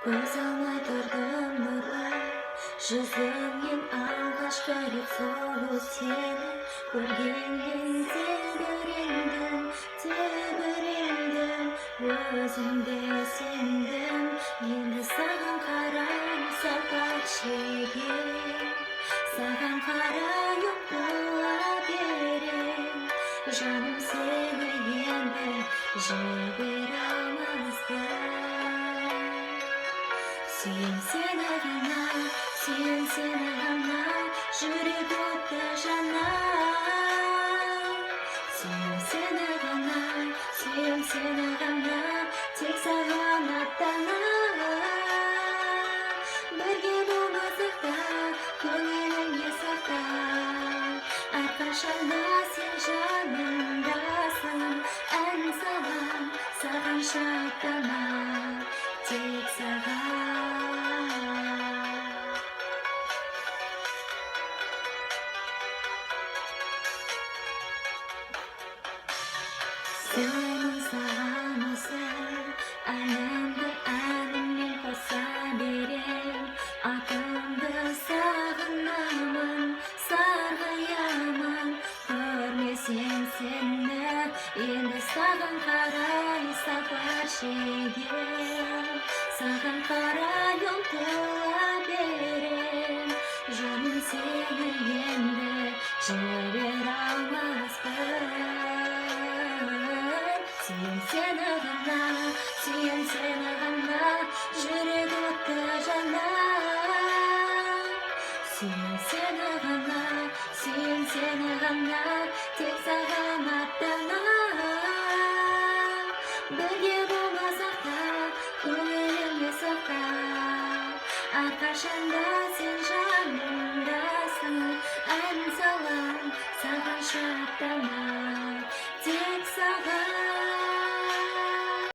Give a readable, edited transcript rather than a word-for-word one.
көз алмай тұрдым нұрлы жүзіңнен алғашқы рет сұлу сені көргеннен тебірендім өзімде сендім енді саған қарай сапар шегем саған қарай ұмтыла берем жаным сені енді жібере алмаспын сүйем сені ғана жүрек отты жанар сүйем сені ғана тек саған аттанар бірге болмасақ та көңіліңе сақта әрқашанда сен жанымдасың ән салам саған шаттана тек саған сыйлаймын саған осы әнімді әніммен қоса берем атымды сағынамын сарғаямын көрмесем сені енді саған қарай сапар шегем саған қарай ұмтыла берем жаным сені енді жібере алмаспын сүйем сені ғана жүрек отты жанар сүйем сені ғана тек саған аттанар бірге болмасақ та көңіліңе сақта әрқашанда сен жанымдасың ән салам саған шаттана